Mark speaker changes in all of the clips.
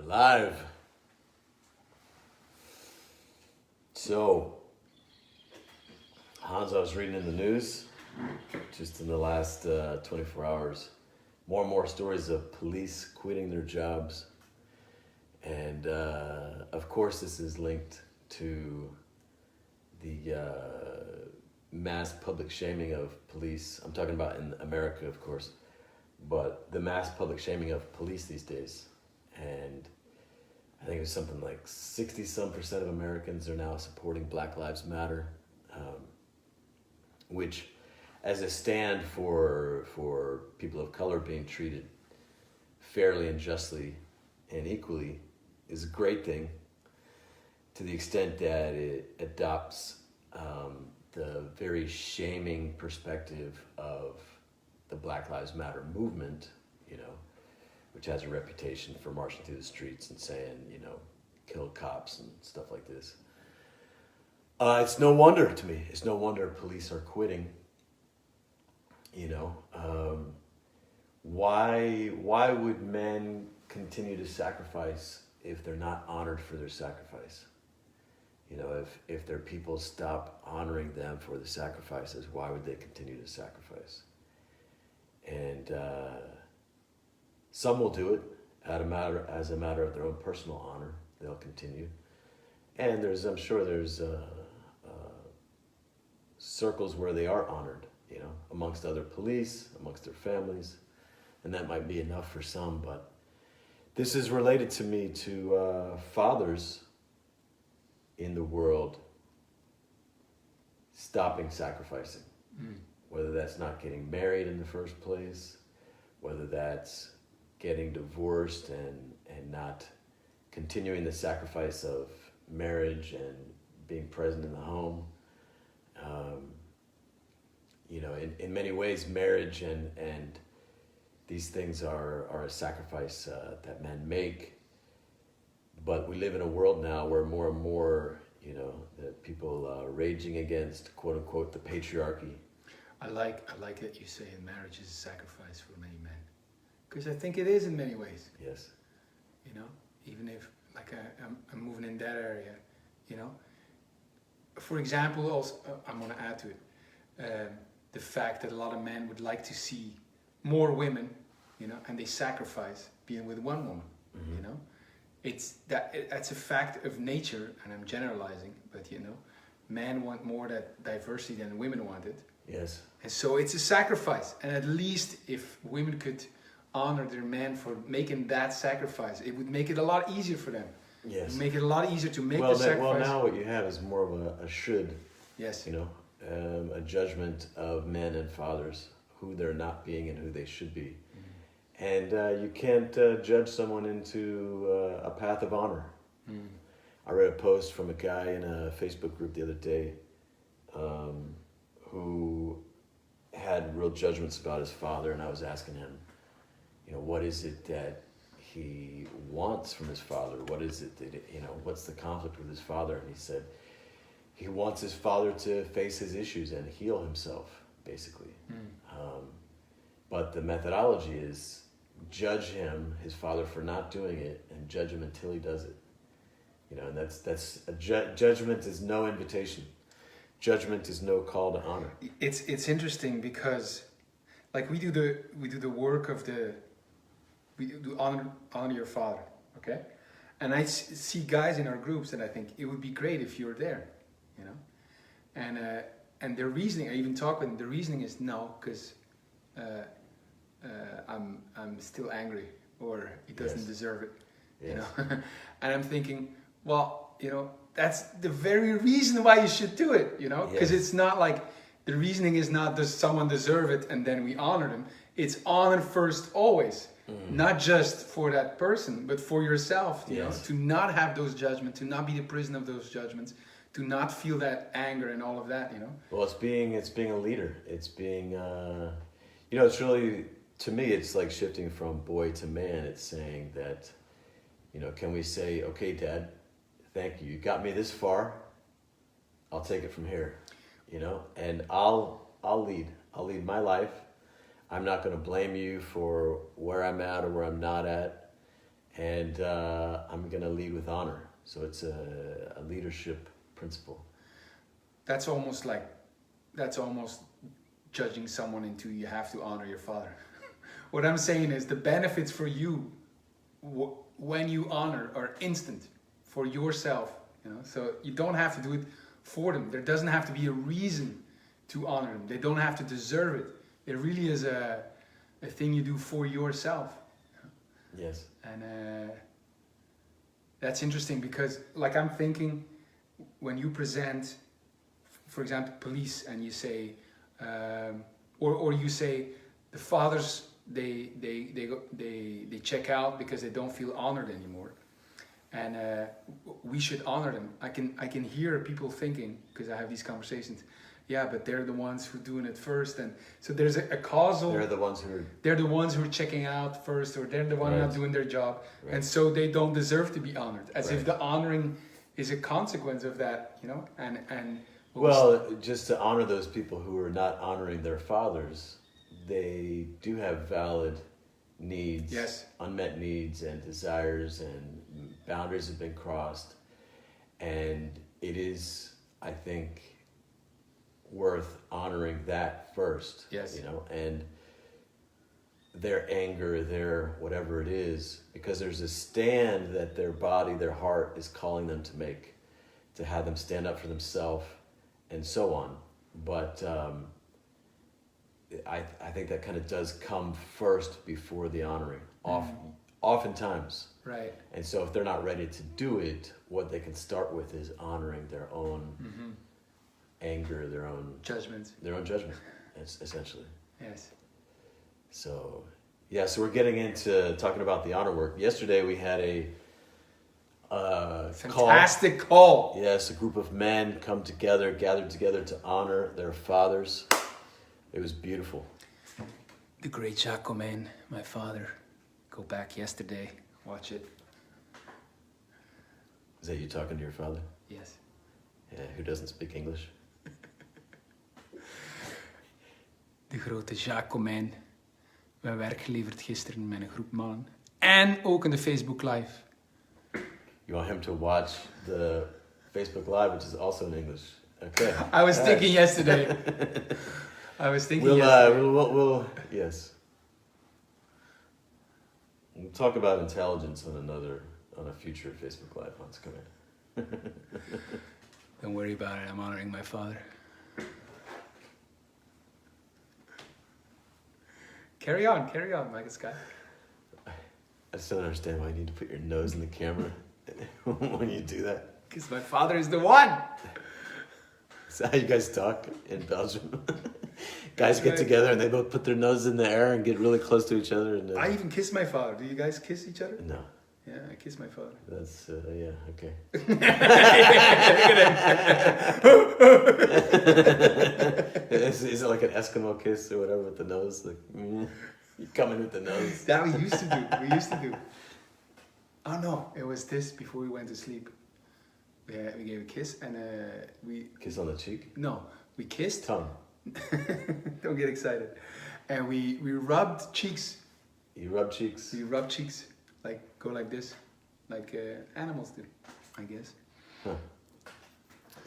Speaker 1: We're live. So, Hans, I was reading in the news just in the last 24 hours, more and more stories of police quitting their jobs. And of course, this is linked to the mass public shaming of police. I'm talking about in America, of course, but the mass public shaming of police these days. And I think it was something like 60-some% of Americans are now supporting Black Lives Matter, which, as a stand for people of color being treated fairly and justly and equally, is a great thing, to the extent that it adopts the very shaming perspective of the Black Lives Matter movement, which has a reputation for marching through the streets and saying, kill cops and stuff like this. It's no wonder to me. It's no wonder police are quitting. Why would men continue to sacrifice if they're not honored for their sacrifice? If their people stop honoring them for the sacrifices, why would they continue to sacrifice? And some will do it as a matter of their own personal honor. They'll continue. And I'm sure there's circles where they are honored, amongst other police, amongst their families. And that might be enough for some, but this is related to me to fathers in the world stopping sacrificing. Whether that's not getting married in the first place, whether that's getting divorced and not continuing the sacrifice of marriage and being present in the home. In many ways, marriage and these things are a sacrifice that men make. But we live in a world now where more and more, that people are raging against, quote unquote, the patriarchy.
Speaker 2: I like that you say marriage is a sacrifice for many men, because I think it is in many ways.
Speaker 1: Yes.
Speaker 2: Even if I'm moving in that area, For example, also I'm going to add to it the fact that a lot of men would like to see more women, and they sacrifice being with one woman.
Speaker 1: Mm-hmm.
Speaker 2: That's a fact of nature, and I'm generalizing, but men want more that diversity than women want it.
Speaker 1: Yes.
Speaker 2: And so it's a sacrifice, and at least if women could honor their men for making that sacrifice, it would make it a lot easier for them.
Speaker 1: Yes.
Speaker 2: It would make it a lot easier to make the sacrifice.
Speaker 1: Well, now what you have is more of a should.
Speaker 2: Yes.
Speaker 1: A judgment of men and fathers, who they're not being and who they should be. And you can't judge someone into a path of honor. I read a post from a guy in a Facebook group the other day who had real judgments about his father, and I was asking him, what is it that he wants from his father? What is it that, what's the conflict with his father? And he said he wants his father to face his issues and heal himself, basically. But the methodology is judge his father, for not doing it, and judge him until he does it. And that's judgment is no invitation. Judgment is no call to honor.
Speaker 2: It's interesting because, we do the work of we do honor your father, okay? And I see guys in our groups that I think it would be great if you were there, And their reasoning, I even talk with them. The reasoning is no, because I'm still angry, or he doesn't deserve it,
Speaker 1: Yes.
Speaker 2: And I'm thinking, well, that's the very reason why you should do it, because it's not like the reasoning is not does someone deserve it and then we honor them. It's honor first always, not just for that person, but for yourself, to not have those judgments, to not be the prison of those judgments, to not feel that anger and all of that,
Speaker 1: Well, it's being a leader. It's being, it's really, to me, it's like shifting from boy to man. It's saying that, can we say, okay, Dad, thank you. You got me this far. I'll take it from here, and I'll lead. I'll lead my life. I'm not going to blame you for where I'm at or where I'm not at. and I'm going to lead with honor. So it's a leadership principle.
Speaker 2: That's almost judging someone into you have to honor your father. What I'm saying is the benefits for you when you honor are instant for yourself. So you don't have to do it for them. There doesn't have to be a reason to honor them. They don't have to deserve it. It really is a thing you do for yourself.
Speaker 1: Yes.
Speaker 2: And that's interesting because, like, I'm thinking when you present, for example, police, and you say, or you say the fathers they check out because they don't feel honored anymore, and we should honor them. I can hear people thinking, because I have these conversations. Yeah, but they're the ones who are doing it first, and so there's a causal. They're the ones who are checking out first, or they're the one not doing their job, and so they don't deserve to be honored. As if the honoring is a consequence of that, and.
Speaker 1: Well, just to honor those people who are not honoring their fathers, they do have valid needs,
Speaker 2: yes,
Speaker 1: unmet needs and desires, and boundaries have been crossed, and it is, I think, worth honoring that first.
Speaker 2: Yes.
Speaker 1: And their anger, their whatever it is, because there's a stand that their body, their heart is calling them to make, to have them stand up for themselves, and so on. But I think that kind of does come first before the honoring, oftentimes.
Speaker 2: Right.
Speaker 1: And so if they're not ready to do it, what they can start with is honoring their own anger, their own judgment, essentially.
Speaker 2: Yes.
Speaker 1: So, so we're getting into talking about the honor work. Yesterday we had a
Speaker 2: fantastic call.
Speaker 1: Yes, a group of men gathered together to honor their fathers. It was beautiful.
Speaker 2: The great Skye and Hans, my father. Go back yesterday, watch it.
Speaker 1: Is that you talking to your father?
Speaker 2: Yes.
Speaker 1: Yeah, who doesn't speak English?
Speaker 2: De grote Skye and Hans. We hebben werk geleverd gisteren met een groep mannen. En ook in de Facebook Live.
Speaker 1: You want him to watch the Facebook Live, which is also in English. Okay.
Speaker 2: I was thinking yesterday. Yesterday.
Speaker 1: Yes. We'll talk about intelligence on a future Facebook Live. Hans Comyn.
Speaker 2: Don't worry about it. I'm honoring my father. Carry on, Mike and Skye.
Speaker 1: I still don't understand why you need to put your nose in the camera when you do that.
Speaker 2: Because my father is the one.
Speaker 1: Is that how you guys talk in Belgium? Guys get together and they both put their noses in the air and get really close to each other. And
Speaker 2: I even kiss my father. Do you guys kiss each other?
Speaker 1: No.
Speaker 2: Yeah, I kiss my father.
Speaker 1: That's, okay. Is it like an Eskimo kiss or whatever with the nose? Like, you come in with the nose.
Speaker 2: That we used to do. Oh no, it was this before we went to sleep. We gave a kiss and we...
Speaker 1: Kiss on the cheek?
Speaker 2: No, we kissed.
Speaker 1: Tongue.
Speaker 2: Don't get excited. And we rubbed cheeks.
Speaker 1: You rub cheeks?
Speaker 2: We rub cheeks. Like, go like this. Like animals do, I guess.
Speaker 1: Huh.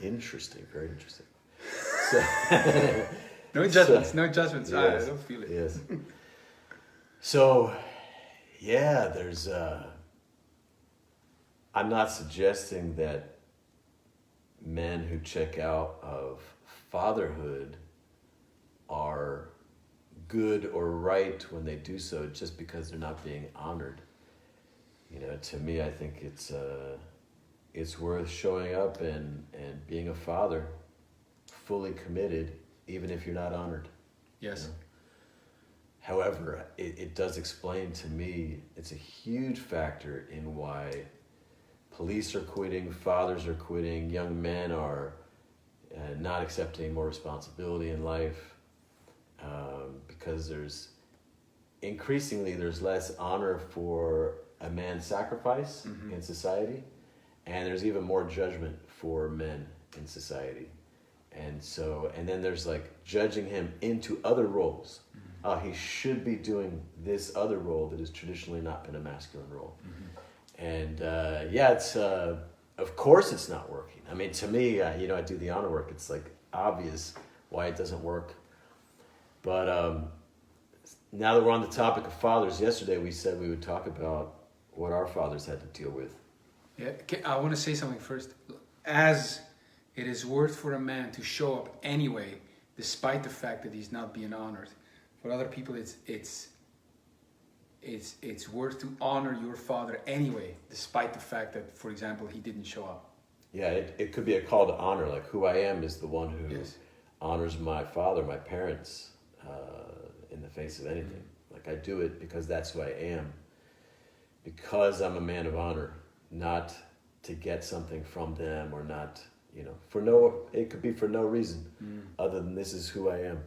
Speaker 1: Interesting. Very interesting. So,
Speaker 2: no judgments. Yes. I don't feel it.
Speaker 1: Yes. So, there's... I'm not suggesting that men who check out of fatherhood are good or right when they do so just because they're not being honored. To me, I think it's worth showing up and being a father, fully committed, even if you're not honored.
Speaker 2: Yes.
Speaker 1: However, it does explain to me, it's a huge factor in why police are quitting, fathers are quitting, young men are not accepting more responsibility in life, because there's less honor for a man's sacrifice in society, and there's even more judgment for men in society. And then there's like judging him into other roles. He should be doing this other role that has traditionally not been a masculine role. And it's of course it's not working. I mean, to me, I do the honor work. It's like obvious why it doesn't work. But now that we're on the topic of fathers, yesterday we said we would talk about what our fathers had to deal with.
Speaker 2: Yeah, I want to say something first. As it is worth for a man to show up anyway, despite the fact that he's not being honored. For other people, it's worth to honor your father anyway, despite the fact that, for example, he didn't show up.
Speaker 1: Yeah, it could be a call to honor. Like, who I am is the one who honors my father, my parents, in the face of anything. Like, I do it because that's who I am. Because I'm a man of honor, not to get something from them or not, it could be for no reason other than this is who I am.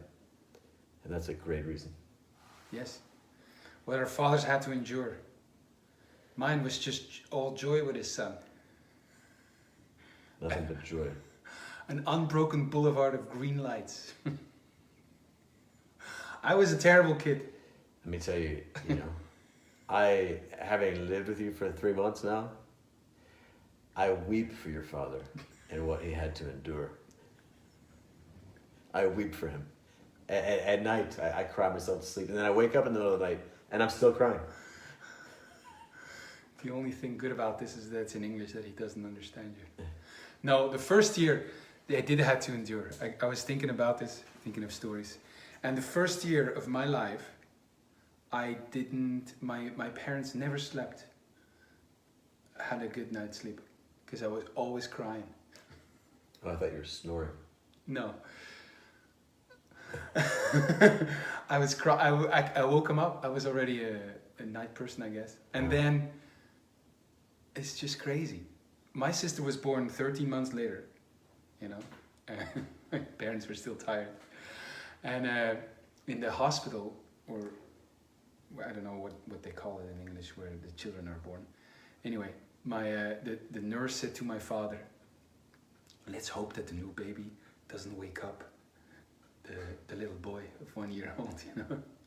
Speaker 1: And that's a great reason.
Speaker 2: Yes. What our fathers had to endure. Mine was just all joy with his son.
Speaker 1: Nothing but joy.
Speaker 2: An unbroken boulevard of green lights. I was a terrible kid.
Speaker 1: Let me tell you, having lived with you for 3 months now, I weep for your father and what he had to endure. I weep for him. At night, I cry myself to sleep, and then I wake up in the middle of the night, and I'm still crying.
Speaker 2: The only thing good about this is that it's in English, that he doesn't understand you. No, the first year, I did have to endure. I was thinking about this, thinking of stories. And the first year of my life, my parents never slept. I had a good night's sleep, because I was always crying.
Speaker 1: Oh, I thought you were snoring.
Speaker 2: No. I woke him up. I was already a night person, I guess. And then, it's just crazy. My sister was born 13 months later, My parents were still tired. And in the hospital, or I don't know what they call it in English, where the children are born. Anyway, the nurse said to my father, "Let's hope that the new baby doesn't wake up the little boy of 1 year old,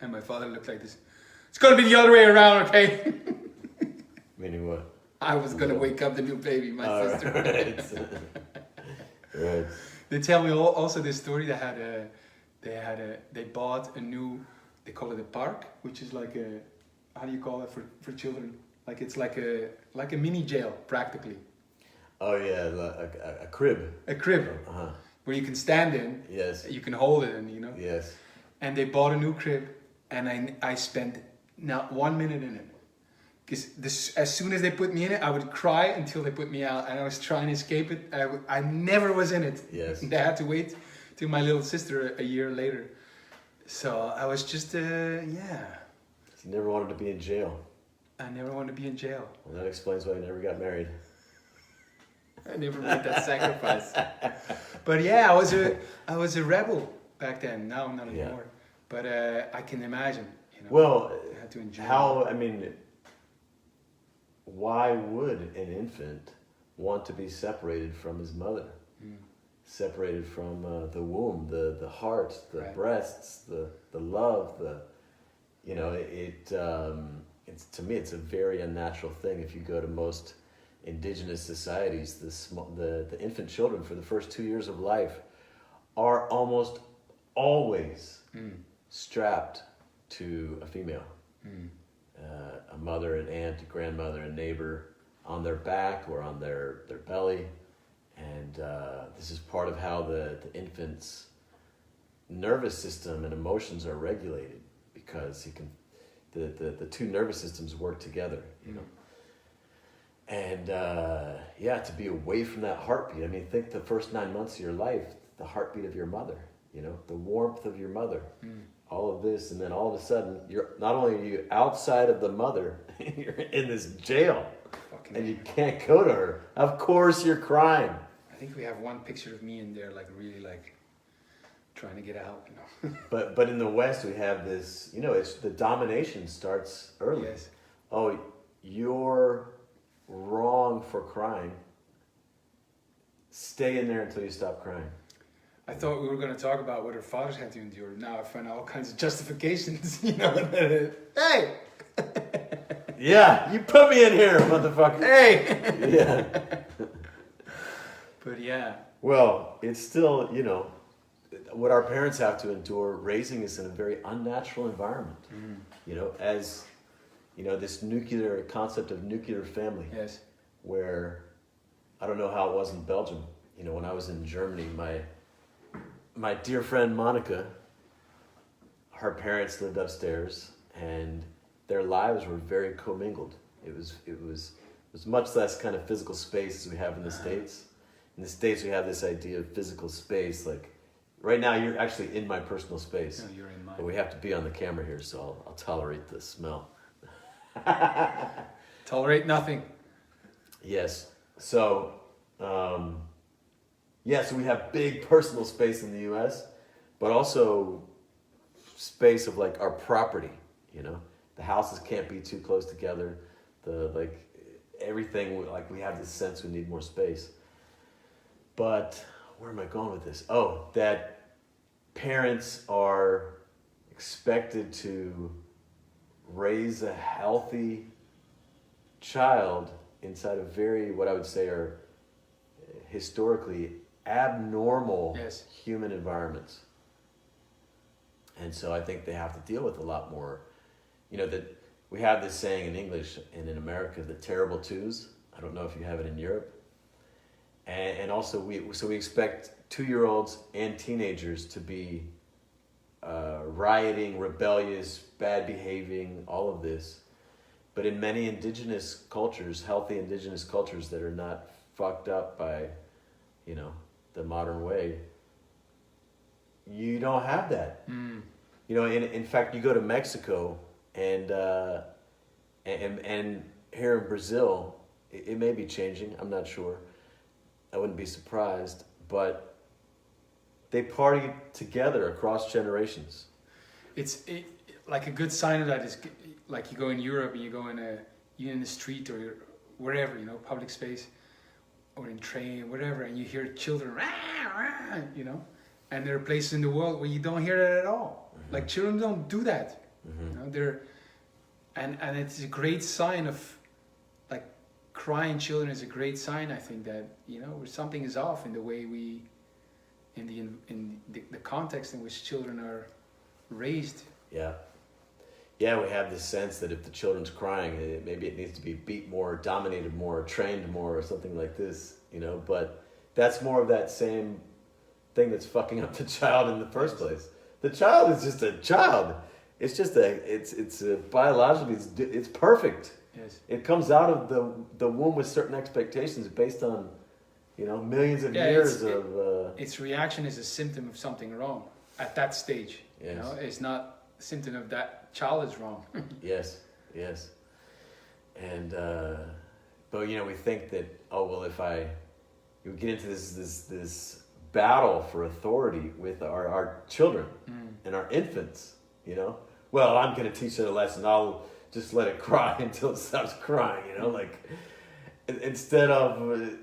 Speaker 2: And my father looked like this. It's gonna be the other way around, okay?
Speaker 1: Meaning what?
Speaker 2: I was gonna wake up the new baby, my sister.
Speaker 1: Right.
Speaker 2: They tell me also this story. They bought a new, they call it a park, which is like a, how do you call it for children? Like it's like a mini jail practically.
Speaker 1: Oh yeah, a crib.
Speaker 2: A crib.
Speaker 1: Uh-huh.
Speaker 2: Where you can stand in.
Speaker 1: Yes.
Speaker 2: You can hold it, and
Speaker 1: Yes.
Speaker 2: And they bought a new crib, and I spent not 1 minute in it, because as soon as they put me in it, I would cry until they put me out, and I was trying to escape it. I never was in it.
Speaker 1: Yes.
Speaker 2: They had to wait till my little sister a year later. So I was just
Speaker 1: You never wanted to be in jail.
Speaker 2: I never wanted to be in jail.
Speaker 1: Well, that explains why you never got married.
Speaker 2: I never made that sacrifice. But yeah, I was a rebel back then. Now not anymore. But I can imagine.
Speaker 1: Well,
Speaker 2: I had to enjoy
Speaker 1: why would an infant want to be separated from his mother? Separated from the womb, the heart, the breasts, the love, it's to me it's a very unnatural thing. If you go to most indigenous societies, the infant children for the first 2 years of life are almost always strapped to a female, a mother, an aunt, a grandmother, a neighbor, on their back or on their belly. And this is part of how the infant's nervous system and emotions are regulated, because the two nervous systems work together, And to be away from that heartbeat. I mean, think the first 9 months of your life, the heartbeat of your mother, the warmth of your mother, all of this, and then all of a sudden, you're not only are you outside of the mother, you're in this jail, and you can't go to her. Of course, you're crying.
Speaker 2: I think we have one picture of me in there, really trying to get out.
Speaker 1: But in the West, we have this. It's the domination starts early.
Speaker 2: Yes.
Speaker 1: Oh, you're wrong for crying. Stay in there until you stop crying.
Speaker 2: I thought we were going to talk about what our fathers had to endure. Now I find all kinds of justifications. Hey.
Speaker 1: Yeah, you put me in here, motherfucker.
Speaker 2: Hey.
Speaker 1: Yeah.
Speaker 2: But yeah.
Speaker 1: Well, it's still, you know, what our parents have to endure raising us in a very unnatural environment. You know, as, you know, this nuclear concept of nuclear family.
Speaker 2: Yes.
Speaker 1: Where, I don't know how it was in Belgium. You know, when I was in Germany, my dear friend Monica, her parents lived upstairs, and their lives were very commingled. It was much less kind of physical space as we have in the States. In the States, we have this idea of physical space. Like, right now, you're actually in my personal space.
Speaker 2: No, you're in mine.
Speaker 1: But we have to be on the camera here, so I'll tolerate the smell.
Speaker 2: Tolerate nothing.
Speaker 1: Yes. So, so we have big personal space in the U.S., but also space of like our property. You know, the houses can't be too close together. Everything, like, we have this sense we need more space. But where am I going with this? Oh, that parents are expected to raise a healthy child inside of very, what I would say are historically abnormal human environments. And so I think they have to deal with a lot more, you know, that we have this saying in English and in America, the terrible twos. I don't know if you have it in Europe. And also we expect 2-year-olds and teenagers to be rioting, rebellious, bad behaving, all of this. But in many indigenous cultures, healthy indigenous cultures that are not fucked up by, you know, the modern way, you don't have that. You know, in fact, you go to Mexico and here in Brazil, it may be changing. I'm not sure. I wouldn't be surprised, but they party together across generations.
Speaker 2: Like a good sign of that is like you go in Europe and you go you're in the street or you're wherever, you know, public space or in train, whatever, and you hear children, rah, rah, you know, and there are places in the world where you don't hear that at all. Like, children don't do that. You know, and it's a great sign of, like, crying children is a great sign, I think, that, you know, something is off in the way in the context in which children are raised.
Speaker 1: Yeah, we have this sense that if the children's crying, maybe it needs to be beat more, dominated more, trained more, or something like this, you know, but that's more of that same thing that's fucking up the child in the first place. The child is just a child. It's just it's biologically, it's perfect.
Speaker 2: Yes.
Speaker 1: It comes out of the womb with certain expectations based on, you know, millions of years of...
Speaker 2: Its reaction is a symptom of something wrong at that stage.
Speaker 1: Yes.
Speaker 2: You know, it's not a symptom of that child is wrong.
Speaker 1: Yes. And, but, you know, we think that, oh, well, if you get into this battle for authority with our children and our infants, you know, well, I'm going to teach it a lesson. I'll just let it cry until it stops crying, you know, like, instead of,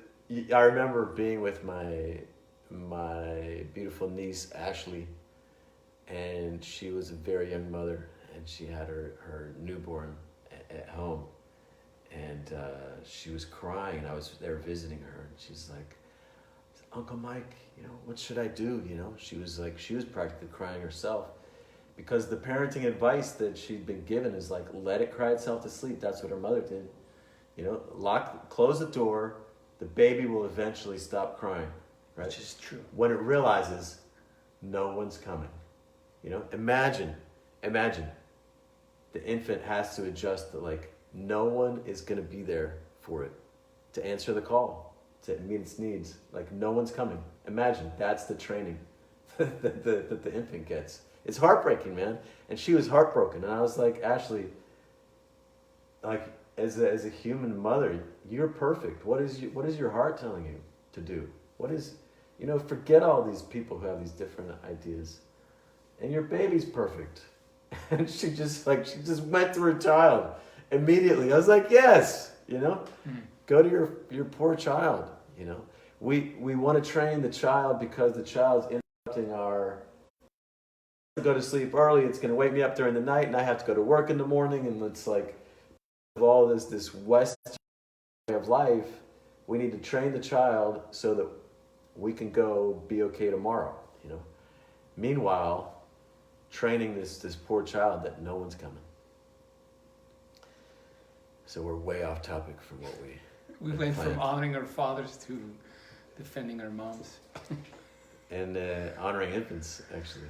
Speaker 1: I remember being with my beautiful niece, Ashley, and she was a very young mother, and she had her newborn at home, and she was crying, and I was there visiting her, and she's like, Uncle Mike, you know, what should I do? You know, she was practically crying herself, because the parenting advice that she'd been given is like, let it cry itself to sleep. That's what her mother did. You know, close the door, the baby will eventually stop crying, right?
Speaker 2: Which is true.
Speaker 1: When it realizes no one's coming. You know, imagine the infant has to adjust that, like, no one is going to be there for it to answer the call, to meet its needs. Like, no one's coming. Imagine that's the training that the infant gets. It's heartbreaking, man. And she was heartbroken. And I was like, Ashley, like, as a human mother, you're perfect. What is your heart telling you to do? What is, you know, forget all these people who have these different ideas. And your baby's perfect. And she just went through her child immediately. I was like, yes, you know, go to your poor child, you know. We want to train the child because the child's interrupting our, go to sleep early, it's going to wake me up during the night, and I have to go to work in the morning, and it's like, all this Western way of life, we need to train the child so that we can go be okay tomorrow, you know. Meanwhile, training this poor child that no one's coming. So we're way off topic from what we
Speaker 2: went
Speaker 1: planned.
Speaker 2: from honoring our fathers to defending our moms.
Speaker 1: And honoring infants, actually.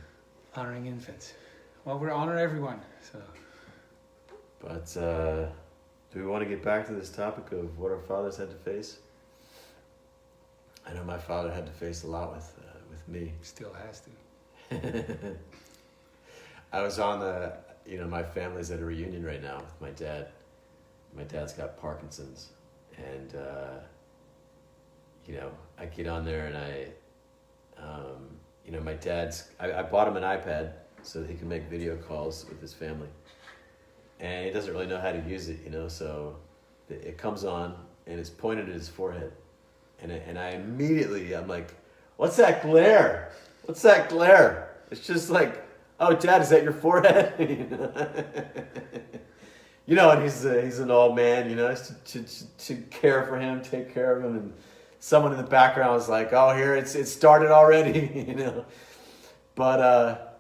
Speaker 2: Honoring infants. Well, we honor everyone, so.
Speaker 1: But do we want to get back to this topic of what our fathers had to face? I know my father had to face a lot with me.
Speaker 2: Still has to.
Speaker 1: I was on my family's at a reunion right now with my dad. My dad's got Parkinson's, and I get on there and my dad's. I bought him an iPad so that he can make video calls with his family, and he doesn't really know how to use it, So it comes on and it's pointed at his forehead, and I immediately I'm like, "What's that glare? What's that glare?" It's just like, "Oh, Dad, is that your forehead?" And he's an old man, to care for him, take care of him, and someone in the background was like, "Oh, here it started already," But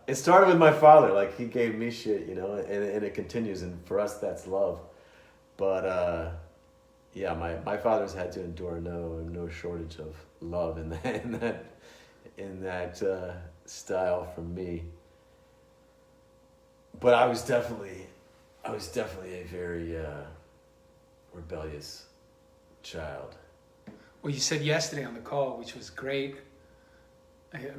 Speaker 1: it started with my father, like he gave me shit, and it continues, and for us that's love. But my father's had to endure no shortage of love in that style from me. But I was definitely a very rebellious child.
Speaker 2: Well, you said yesterday on the call, which was great.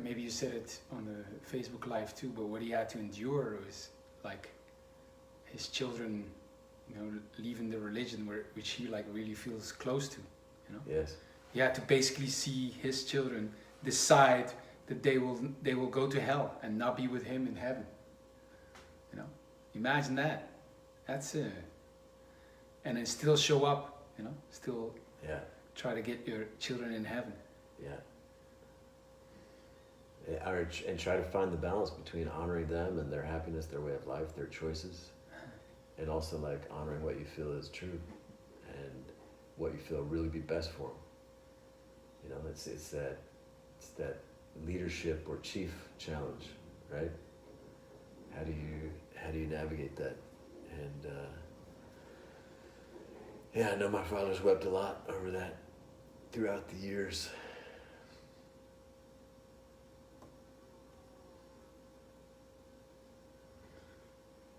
Speaker 2: Maybe you said it on the Facebook Live too, but what he had to endure was like his children, leaving the religion which he like really feels close to,
Speaker 1: Yes.
Speaker 2: He had to basically see his children decide that they will go to hell and not be with him in heaven. Imagine that. That's and then still show up, still try to get your children in heaven.
Speaker 1: Yeah. And try to find the balance between honoring them and their happiness, their way of life, their choices, and also like honoring what you feel is true and what you feel really be best for them. It's that leadership or chief challenge, right? How do you navigate that? And I know my father's wept a lot over that throughout the years.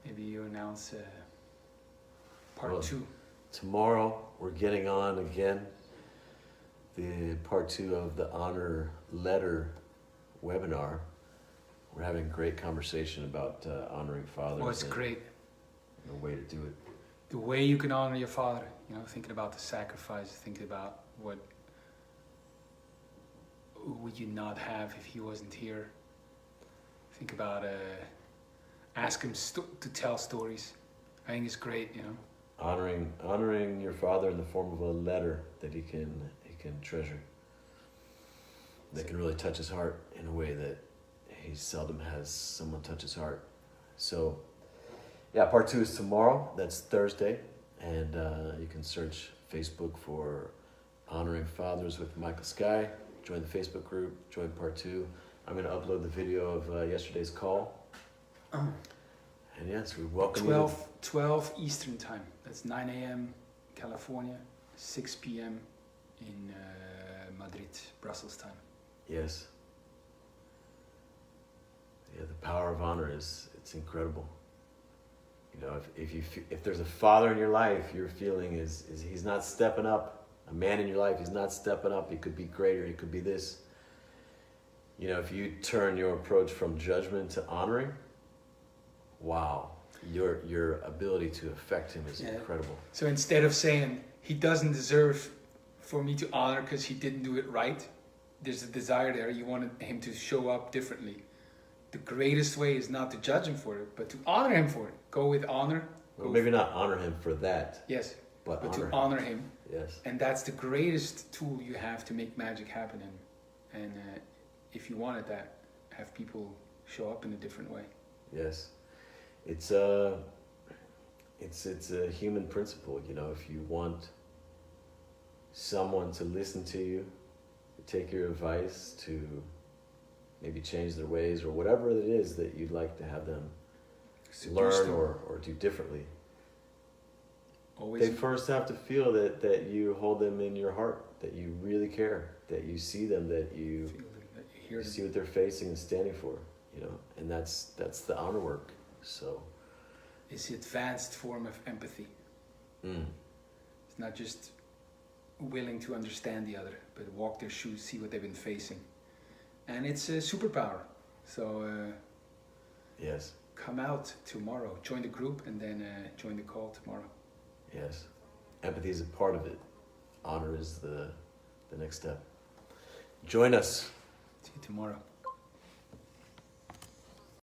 Speaker 2: Maybe you announce part 2.
Speaker 1: Tomorrow we're getting on again the part 2 of the honor letter webinar. We're having a great conversation about honoring fathers.
Speaker 2: Oh, it's great.
Speaker 1: And the way to do it.
Speaker 2: The way you can honor your father, thinking about the sacrifice, thinking about what would you not have if he wasn't here. Think about ask him to tell stories. I think it's great,
Speaker 1: Honoring your father in the form of a letter that he can treasure. That can really touch his heart in a way that he seldom has someone touch his heart. So, part 2 is tomorrow. That's Thursday. And you can search Facebook for Honoring Fathers with Michael Skye. Join the Facebook group. Join part 2. I'm going to upload the video of yesterday's call.
Speaker 2: Oh.
Speaker 1: And yes, we welcome
Speaker 2: 12 Eastern time. That's 9 a.m. California, 6 p.m. in Madrid, Brussels time.
Speaker 1: Yes. Yeah, the power of honor it's incredible. If there's a father in your life, your feeling is he's not stepping up. A man in your life, he's not stepping up. He could be greater. He could be this. If you turn your approach from judgment to honoring, wow, your ability to affect him is incredible.
Speaker 2: So instead of saying he doesn't deserve for me to honor because he didn't do it right, there's a desire there. You want him to show up differently. The greatest way is not to judge him for it, but to honor him for it. Go with honor.
Speaker 1: Well, maybe not honor him for that.
Speaker 2: Yes, but
Speaker 1: honor
Speaker 2: to honor him.
Speaker 1: Yes.
Speaker 2: And that's the greatest tool you have to make magic happen. And if you wanted that, have people show up in a different way.
Speaker 1: It's it's a human principle, you know. If you want someone to listen to you, to take your advice, to maybe change their ways or whatever it is that you'd like to have them learn or do differently,
Speaker 2: Always.
Speaker 1: they first have to feel that you hold them in your heart, that you really care, that you see them, that you
Speaker 2: Hear
Speaker 1: see what they're facing and standing for, you know. And that's the honor work. So
Speaker 2: it's the advanced form of empathy. It's not just willing to understand the other, but walk their shoes, see what they've been facing. And it's a superpower. So
Speaker 1: yes,
Speaker 2: come out tomorrow, join the group, and then join the call tomorrow.
Speaker 1: yes, empathy is a part of it. Honor is the next step. Join us.
Speaker 2: See you tomorrow.